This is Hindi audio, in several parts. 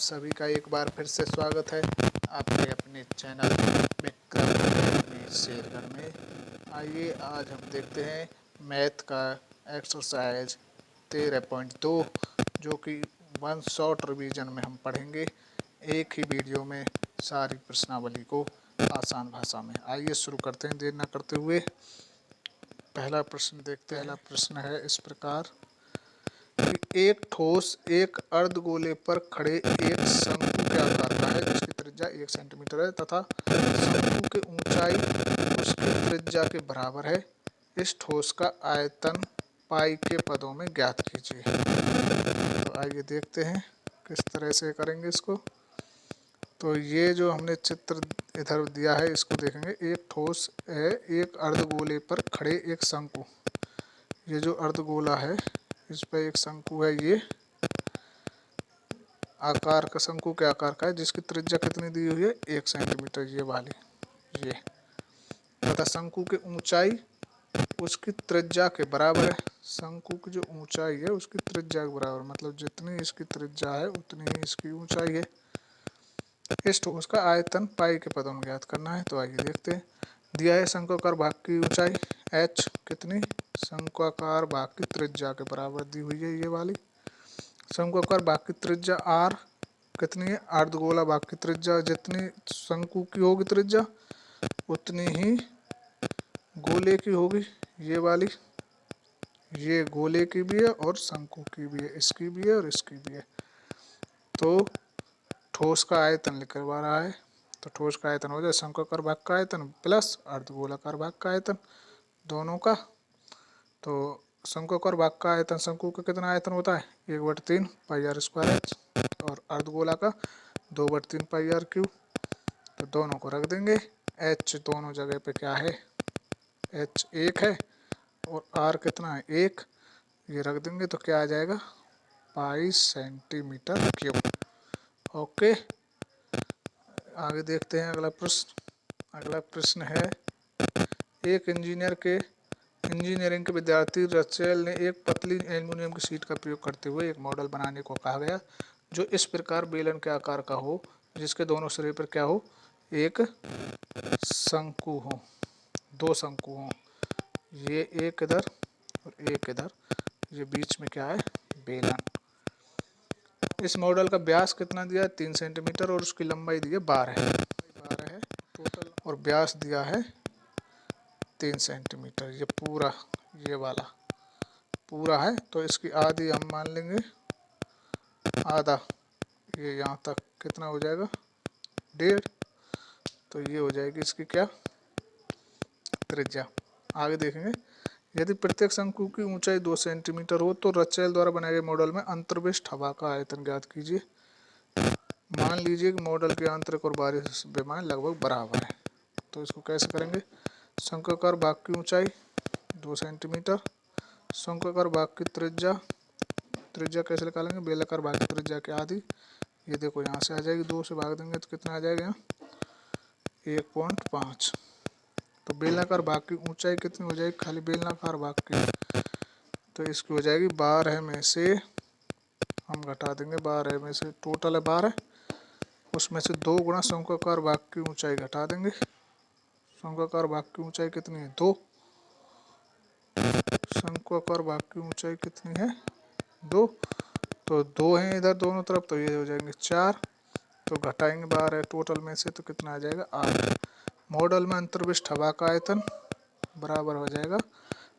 सभी का एक बार फिर से स्वागत है आपके अपने चैनल विक्रम में शेयर में। आइए आज हम देखते हैं मैथ का एक्सरसाइज 13.2 जो कि वन शॉट रिवीजन में हम पढ़ेंगे एक ही वीडियो में सारी प्रश्नावली को आसान भाषा में। आइए शुरू करते हैं देर न करते हुए। पहला प्रश्न देखते हैं। पहला प्रश्न है इस प्रकार कि एक ठोस एक अर्धगोले पर खड़े एक शंकु के आकार का है जिसकी त्रिज्या 1 सेंटीमीटर है तथा शंकु की ऊंचाई उसकी त्रिज्या के बराबर है। इस ठोस का आयतन पाई के पदों में ज्ञात कीजिए। तो आइए देखते हैं किस तरह से करेंगे इसको। तो ये जो हमने चित्र इधर दिया है इसको देखेंगे। एक ठोस है एक अर्धगोले पर खड़े एक शंकु। ये जो अर्धगोला है इस पर एक शंकु है, ये आकार का शंकु के आकार का है जिसकी त्रिज्या कितनी दी हुई है 1 सेंटीमीटर ये वाली ये, तथा शंकु की ऊंचाई उसकी त्रिज्या के बराबर है। शंकु की जो ऊंचाई है उसकी त्रिज्या के बराबर, मतलब जितनी इसकी त्रिज्या है उतनी ही इसकी ऊंचाई है। इस ठोस का आयतन पाई के पदों में ज्ञात करना है। तो आइए देखते हैं। दिया है शंक्वाकार भाग की ऊंचाई h कितनी, शंक्वाकार भाग की त्रिज्या के बराबर दी हुई है ये वाली। शंक्वाकार भाग की त्रिज्या r कितनी है, अर्धगोला भाग की त्रिज्या जितनी शंकु की होगी त्रिज्या उतनी ही गोले की होगी ये वाली। ये गोले की भी है और शंकु की भी है, इसकी भी है और इसकी भी है। तो ठोस का आयतन लिखवा रहा है। तो ठोस का आयतन हो जाए शंक्वाकार भाग का आयतन प्लस अर्धगोलाकार भाग का आयतन दोनों का। तो शंक्वाकार भाग का आयतन शंकु का कितना आयतन होता है 1/3 पाई आर स्क्वायर एच और अर्धगोला का 2/3 पाई आर क्यूब। तो दोनों को रख देंगे। एच दोनों जगह पे क्या है, एच 1 है और आर कितना है 1, ये रख देंगे तो क्या आ जाएगा पाई सेंटीमीटर क्यूब। ओके, आगे देखते हैं अगला प्रश्न। अगला प्रश्न है एक इंजीनियरिंग के विद्यार्थी रचेल ने एक पतली एल्युमिनियम की शीट का प्रयोग करते हुए एक मॉडल बनाने को कहा गया जो इस प्रकार बेलन के आकार का हो जिसके दोनों सिरे पर क्या हो, एक शंकु हो, दो शंकु हो, ये एक इधर और एक इधर, ये बीच में क्या है बेलन। इस मॉडल का व्यास कितना दिया है 3 सेंटीमीटर और उसकी लंबाई दी है 12 है टोटल, और व्यास दिया है 3 सेंटीमीटर। ये पूरा ये वाला पूरा है तो इसकी आधी हम मान लेंगे आधा, ये यहाँ तक कितना हो जाएगा 1.5। तो ये हो जाएगी इसकी क्या त्रिज्या। आगे देखेंगे यदि प्रत्येक शंकु की ऊंचाई 2 सेंटीमीटर हो तो रचेल द्वारा बनाए गए मॉडल में अंतर्विष्ट हवा का आयतन ज्ञात कीजिए। मान लीजिए कि मॉडल के आंतरिक और बाहरी विमान लगभग बराबर है। तो इसको कैसे करेंगे, शंक्वाकार भाग की ऊंचाई 2 सेंटीमीटर, शंक्वाकार भाग की त्रिज्या कैसे निकालेंगे, बेलाकार भाग की त्रिज्या की आधी। ये देखो यहाँ से आ जाएगी 2 से भाग देंगे तो कितना आ जाएगा यहाँ 1.5। तो बेलनाकार भाग की ऊंचाई कितनी हो जाएगी, खाली बेलनाकार भाग की, तो इसकी हो जाएगी 12 में से हम घटा देंगे 12 में से टोटल है 12, उसमें से 2 गुणा शंक्वाकार भाग की ऊंचाई घटा देंगे। शंक्वाकार भाग की ऊंचाई कितनी है 2, शंक्वाकार भाग की ऊंचाई कितनी है 2, तो 2 है इधर दोनों तरफ तो ये हो जाएंगे 4, तो घटाएंगे 12 टोटल में से तो कितना आ जाएगा 8। मॉडल में अंतर्विष्ट हवा का आयतन बराबर हो जाएगा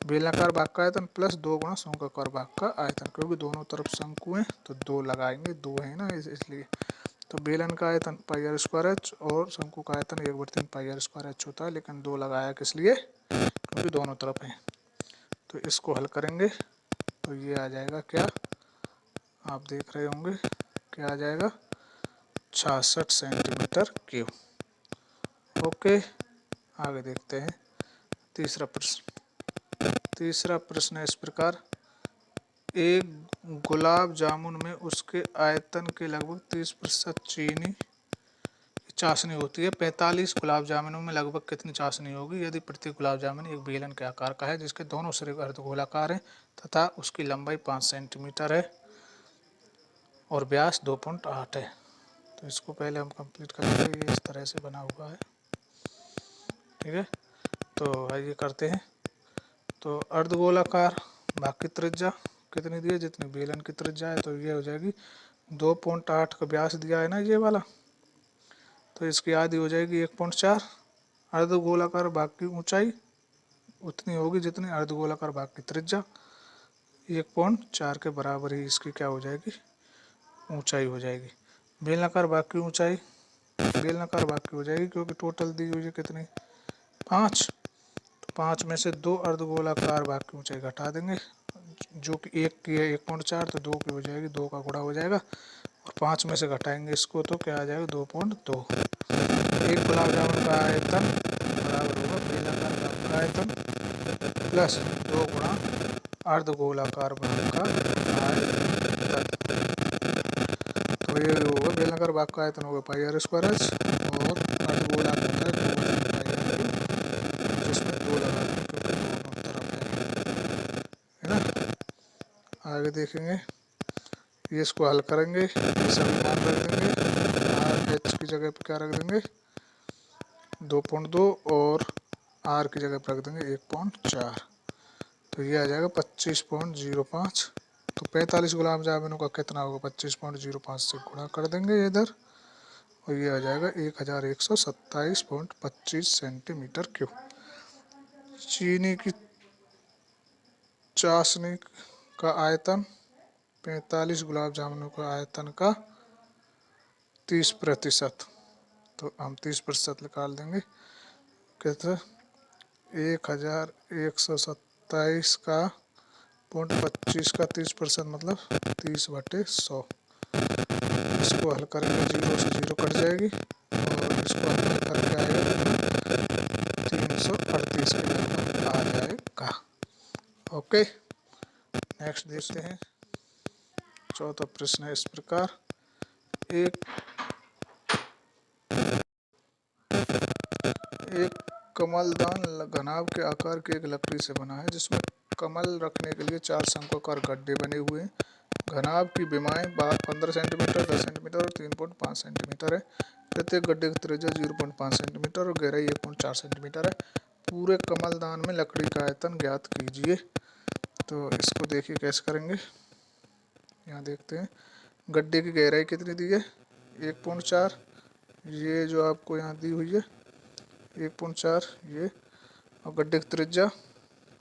बेलनाकार भाग का आयतन प्लस 2 गुणा शंक्वाकार भाग का आयतन, क्योंकि दोनों तरफ शंकु हैं तो 2 लगाएंगे, 2 है ना इसलिए। तो बेलन का आयतन पाई आर स्क्वायर एच और शंकु का आयतन 1/3 पाई आर स्क्वायर एच होता है, लेकिन 2 लगाया किस लिए, क्योंकि दोनों तरफ हैं। तो इसको हल करेंगे तो ये आ जाएगा क्या, आप देख रहे होंगे क्या आ जाएगा 66 सेंटीमीटर क्यूब। ओके, आगे देखते हैं तीसरा प्रश्न। तीसरा प्रश्न है इस प्रकार एक गुलाब जामुन में उसके आयतन के लगभग 30% चीनी चाशनी होती है। 45 गुलाब जामुनों में लगभग कितनी चाशनी होगी यदि प्रत्येक गुलाब जामुन एक बेलन के आकार का है जिसके दोनों सिरे अर्धगोलाकार हैं तथा उसकी लंबाई 5 सेंटीमीटर है और व्यास 2.8 है। तो इसको पहले हम कंप्लीट करेंगे। ये इस तरह से बना हुआ है, ठीक है। तो आइए करते हैं। तो अर्धगोलाकार भाग की त्रिज्या कितनी दी है, जितनी बेलन की त्रिज्या है, तो ये हो जाएगी 2.8 का व्यास दिया है ना ये वाला, तो इसकी आधी हो जाएगी 1.4। अर्धगोलाकार भाग की ऊंचाई उतनी होगी जितनी अर्धगोलाकार भाग की त्रिज्या, 1.4 के बराबर ही इसकी क्या हो जाएगी, ऊंचाई हो जाएगी। बेलनाकार भाग की ऊंचाई बेलनाकार भाग की हो जाएगी, क्योंकि टोटल दी हुई है कितनी, 5, तो 5 में से 2 अर्धगोलाकार भाग की ऊंचाई घटा देंगे, जो कि 1 की है 1.4, तो 2 की हो जाएगी, 2 का गुणा हो जाएगा, और 5 में से घटाएंगे इसको तो क्या आ जाएगा, 2.2। एक गुलाब जामुन का आयतन बराबर होगा बेलनाकार भाग का आयतन प्लस 2 गुणा अर्धगोलाकार भाग का आयतन। तो ये होगा बेलनाकार भाग का आयतन होगा पाई आर स्क्वायर एच, और अर्धगोलाकार होता है 2 पाई आर क्यूब, जिसमें 2 लगा दें क्योंकि दोनों तरफ है ना। आगे देखेंगे, ये इसको हल करेंगे, ये सभी मान रख देंगे, आर एच की जगह पर क्या रख देंगे 2.2, और आर की जगह पर रख देंगे 1.4, तो ये आ जाएगा 25.05। तो 45 गुलाब जामुनों का कितना होगा, 25.05 से गुणा कर देंगे इधर, और ये आ जाएगा 1127.25 सेंटीमीटर क्यूब। चीनी की चाशनी का आयतन 45 गुलाब जामुनों का आयतन का 30%, तो हम 30% निकाल देंगे, कितना 1127 का 0.25 का 30% मतलब 30/100। इसको हल करेंगे, 0 से 0 कट जाएगी, और इसको हल करके आएगा 338 के लगभग आ जाएगा। ओके, नेक्स्ट देखते हैं। चौथा प्रश्न है इस प्रकार, एक कमलदान घनाभ के आकार की एक लकड़ी से बना है, जिसमें कमल रखने के लिए 4 शंक्वाकार गड्ढे बने हुए हैं। घनाभ की विमाएं 15 सेंटीमीटर, 10 सेंटीमीटर और 3.5 सेंटीमीटर है। प्रत्येक गड्ढे की त्रिज्या 0.5 सेंटीमीटर और गहराई 1.4 सेंटीमीटर है। पूरे कमलदान में लकड़ी का आयतन ज्ञात कीजिए। तो इसको देखिए कैसे करेंगे, यहाँ देखते हैं। गड्ढे की गहराई कितनी दी है 1.4, ये जो आपको यहाँ दी हुई है 1.4 ये, और गड्ढे की त्रिज्या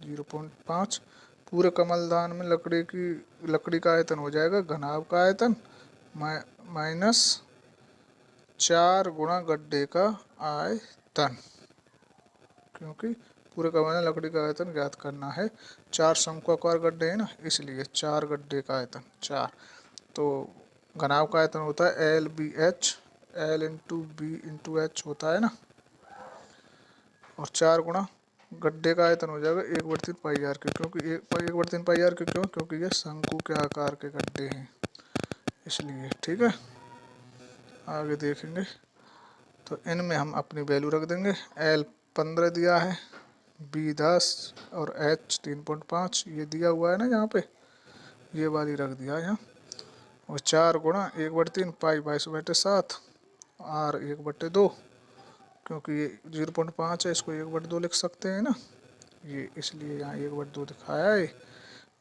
0.5। पूरे कमलदान में लकड़ी का आयतन हो जाएगा घनाभ का आयतन माइनस 4 गुणा गड्ढे का आयतन, क्योंकि पूरे कमल में लकड़ी का आयतन ज्ञात करना है। 4 शंक्वाकार गड्ढे हैं ना, इसलिए 4 गड्ढे का आयतन 4। तो घनाभ का आयतन होता है LBH, L into B into H होता है ना, और 4 गुणा गड्ढे का आयतन हो जाएगा 1/3 पाई आर के, क्योंकि 1/3 पाई आर के क्यों, क्योंकि ये शंकु के आकार के गड्ढे हैं इसलिए, ठीक है। आगे देखेंगे, तो इनमें हम अपनी वैल्यू रख देंगे। L 15 दिया है, B 10 और H 3.5 ये दिया हुआ है ना यहाँ पे, ये वाली रख दिया है यहाँ, और 4 गुणा 1/3 पाई 22/7 R 1/2, क्योंकि ये 0.5 है, इसको 1/2 लिख सकते हैं ना ये, इसलिए यहाँ 1/2 दिखाया है।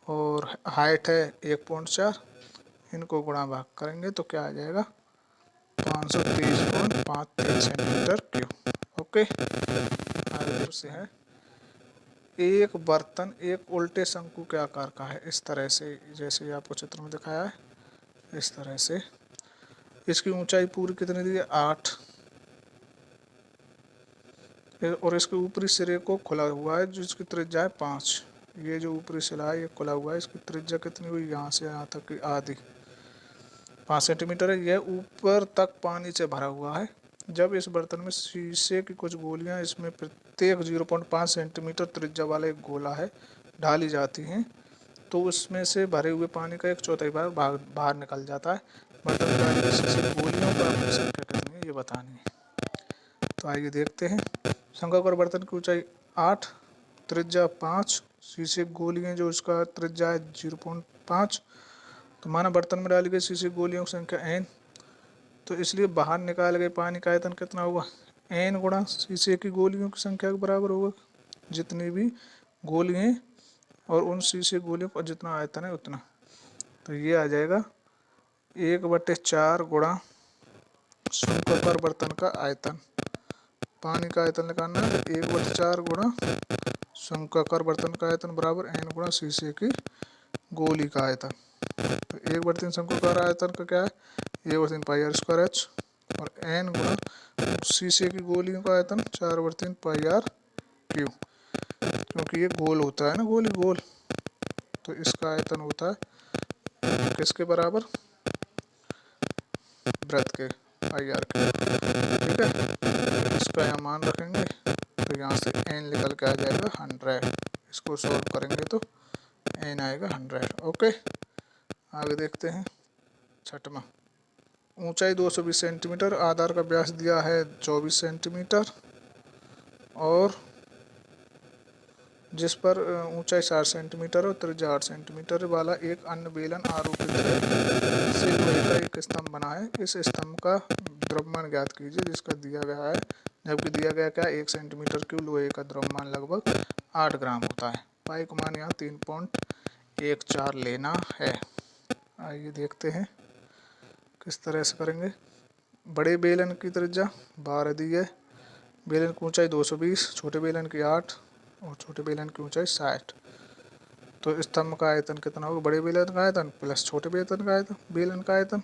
और हाइट है 1.4, इनको गुणा भाग करेंगे तो क्या आ जाएगा 523.53 सेंटीमीटर क्यूब। ओके, आगे से है, एक बर्तन एक उल्टे शंकु के आकार का है, इस तरह से जैसे आपको चित्र में दिखाया है इस तरह से। इसकी ऊंचाई पूरी कितनी दी है 8, और इसके ऊपरी सिरे को खुला हुआ है जिसकी त्रिज्या है 5। ये जो ऊपरी सिरा है ये खुला हुआ है, इसकी त्रिज्या कितनी हुई यहाँ से यहाँ तक की आधी 5 सेंटीमीटर है। यह ऊपर तक पानी से भरा हुआ है। जब इस बर्तन में शीशे की कुछ गोलियां, इसमें प्रत्येक 0.5 सेंटीमीटर त्रिज्या वाला एक गोला है, ढाली जाती हैं, तो उसमें से भरे हुए पानी का 1/4 भाग बाहर निकल जाता है। बर्तन में डाली गई शीशे की गोलियों पर अपनी संख्या कितनी है ये बतानी है। तो आइए देखते हैं। शंक्वाकार बर्तन की ऊंचाई 8, त्रिज्या 5, शीशे की गोलियां जो उसका त्रिज्या है 0.5। तो माना बर्तन में डाली गई शीशे की गोलियों की संख्या n, तो इसलिए बाहर निकाल गए पानी का आयतन कितना होगा, n गुणा शीशे की गोलियों की संख्या के बराबर होगा। जितनी भी गोलियाँ और उन शीशे गोलियों का जितना आयतन है उतना, तो ये आ जाएगा 1/4 गुणा शंक्वाकार बर्तन का आयतन। पानी का आयतन निकालना है तो 1/4 गुणा शंक्वाकार बर्तन का आयतन बराबर n गुणा शीशे की गोली का आयतन। तो 1/3 शंक्वाकार आयतन का क्या है, 1/3 पाई आर स्क्वायर एच, और n गुणा शीशे की गोली का आयतन 4/3 पाई आर क्यू, क्योंकि ये गोल होता है ना, गोली गोल, तो इसका आयतन होता है किसके बराबर, वृत्त के, पाई आर क्यू। ठीक है, इसका यहाँ मान रखेंगे तो यहाँ से n निकल के आ जाएगा 100। इसको सॉल्व करेंगे तो n आएगा 100। ओके, आगे देखते हैं। छठवां, ऊंचाई 220 सेंटीमीटर, आधार का व्यास दिया है 24 सेंटीमीटर, और जिस पर ऊंचाई 60 सेंटीमीटर और त्रिज्या 8 सेंटीमीटर वाला एक अन्य बेलन आरोपित है, से लोहे का एक स्तंभ बना है। इस स्तंभ का द्रव्यमान ज्ञात कीजिए जिसका दिया गया है, जबकि दिया गया क्या, 1 सेंटीमीटर क्यूब लोहे का द्रव्यमान लगभग 8 ग्राम होता है। पाई का मान यहाँ 3.14 लेना है। आइए देखते हैं किस तरह से करेंगे। बड़े बेलन की त्रिज्या 12 दी है, बेलन की ऊंचाई 220, छोटे बेलन की 8 और छोटे बेलन की ऊंचाई 60। तो स्तंभ का आयतन कितना होगा, बड़े बेलन का आयतन प्लस छोटे बेलन का आयतन, बेलन का आयतन।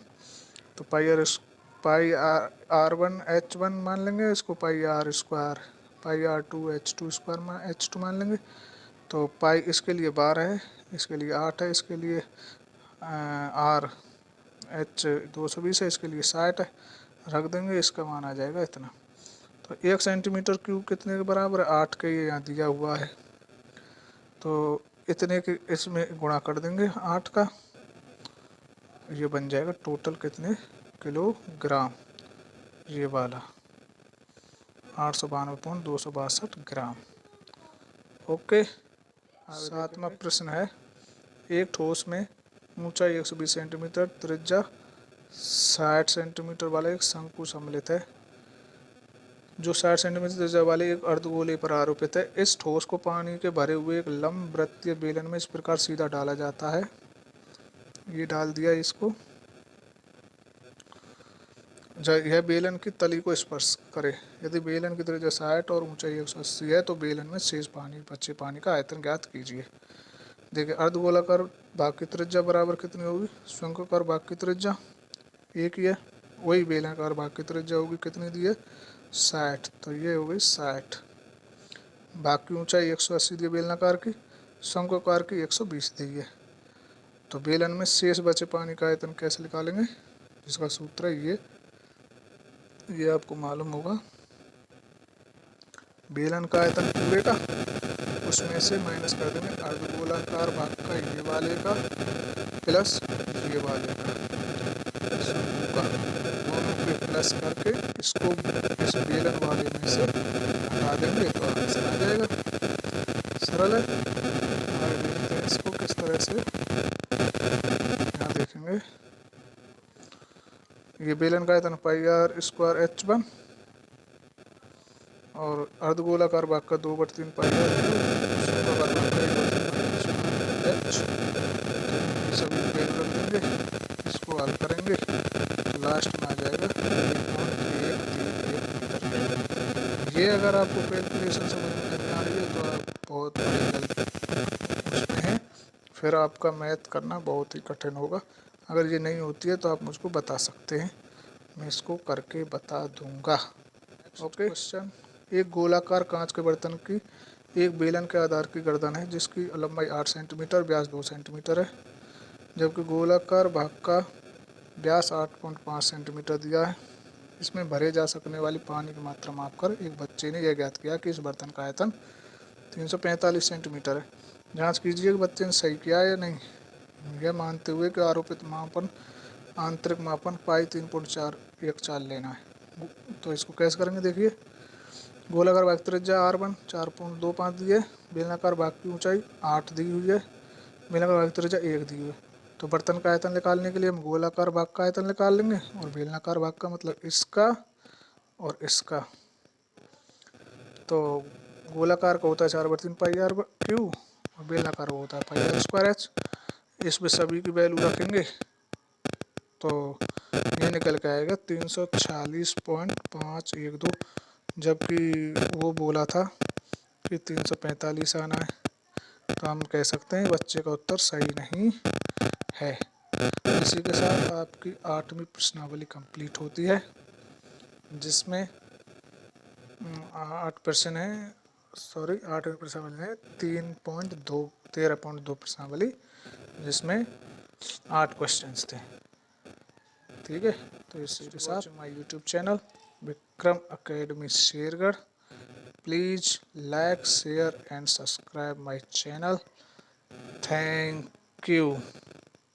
तो pi r one h one मान लेंगे, इसको pi r square pi r two h two square h two मान लेंगे। तो पाई इसके लिए 12 है, इसके लिए 8 है, इसके लिए आर एच 220 है, इसके लिए 60 है, रख देंगे, इसका मान आ जाएगा इतना। तो 1 सेंटीमीटर क्यूब कितने के बराबर है, 8 के, ये यहाँ दिया हुआ है, तो इतने के इसमें गुणा कर देंगे 8 का, ये बन जाएगा टोटल कितने किलोग्राम, ये वाला 892.262 ग्राम। ओके, 7वां प्रश्न है। एक ठोस में ऊंचाई 120 सेंटीमीटर, त्रिज्या 60 सेंटीमीटर वाला एक शंकु सम्मिलित है, जो 60 सेंटीमीटर त्रिज्या वाले एक अर्धगोले पर आरोपित है। इस ठोस को पानी के भरे हुए एक लंब वृत्तीय बेलन में इस प्रकार सीधा डाला जाता है, ये डाल दिया इसको, यह बेलन की तली को स्पर्श करे। यदि बेलन की त्रिज्या 60 और ऊंचाई 180 है तो बेलन में शेष बचे पानी का आयतन ज्ञात कीजिए। देखिए, अर्धगोलाकार भाग की त्रिज्या बराबर कितनी होगी, शंक्वाकार भाग की त्रिज्या एक ही है, वही बेलनाकार भाग की त्रिज्या होगी, कितनी दी है 60, तो ये हो गई 60। भाग की ऊंचाई 180 दी है बेलनाकार की, शंक्वाकार की 120 दी है। तो बेलन में शेष बचे पानी का आयतन कैसे निकालेंगे, जिसका सूत्र है ये आपको मालूम होगा। बेलन का आयतन पूरे का, उसमें से माइनस कर देंगे अर्धगोलाकार भाग का ये वाले का प्लस ये वाले का, दोनों पे प्लस करके इसको इस बेलन वाले में से हटा देंगे तो आंसर आ जाएगा। सरल है। आगे देखते हैं इसको किस तरह से, यहाँ देखेंगे ये बेलन का आयतन पाई आर स्क्वायर एच वन और अर्धगोलाकार भाग का 2/3 पाई आर एच, सभी बेल रख देंगे, इसको हल करेंगे तो लास्ट में आ जाएगा 1.131 मीटर। ये अगर आपको कैलकुलेशन समझ में नहीं आ रही है तो आप बहुत बड़ी गलती उसमें है, फिर आपका मैथ करना बहुत ही कठिन होगा। अगर ये नहीं होती है तो आप मुझको बता सकते हैं, मैं इसको करके बता दूंगा। Okay, question. एक गोलाकार कांच के बर्तन की एक बेलन के आधार की गर्दन है जिसकी लंबाई 8 सेंटीमीटर, व्यास 2 सेंटीमीटर है, जबकि गोलाकार भाग का व्यास 8.5 सेंटीमीटर दिया है। इसमें भरे जा सकने वाली पानी की मात्रा मापकर एक बच्चे ने यह ज्ञात किया कि इस बर्तन का आयतन 345 सेंटीमीटर है। जांच कीजिए कि बच्चे ने सही किया या नहीं, यह मानते हुए कि आरोपित मापन आंतरिक मापन पाई 3.414 लेना है। तो इसको कैसे करेंगे, देखिए, गोलाकार भाग त्रिज्या R1 4.25 दी है, बेलनाकार भाग की ऊंचाई 8 दी हुई है, बेलनाकार भाग त्रिज्या 1 दी हुई है। तो बर्तन का आयतन निकालने के लिए हम गोलाकार भाग का आयतन निकाल लेंगे और बेलनाकार भाग का मतलब इसका और इसका। तो गोलाकार का होता है 4/3 पाई r³ और बेलनाकार वो होता है πr²h। इसमें सभी की वैल्यू रखेंगे तो ये निकल के आएगा 346.512, जबकि वो बोला था कि 345 आना है। तो हम कह सकते हैं बच्चे का उत्तर सही नहीं है। इसी के साथ आपकी 8वीं प्रश्नावली कंप्लीट होती है, जिसमें 8 प्रश्न है, 8वीं प्रश्नावली है 13.2 प्रश्नावली, जिसमें 8 क्वेश्चंस थे। ठीक है, तो इसी के साथ my YouTube channel Vikram academy Shergarh. Please like, share and subscribe my channel. Thank you.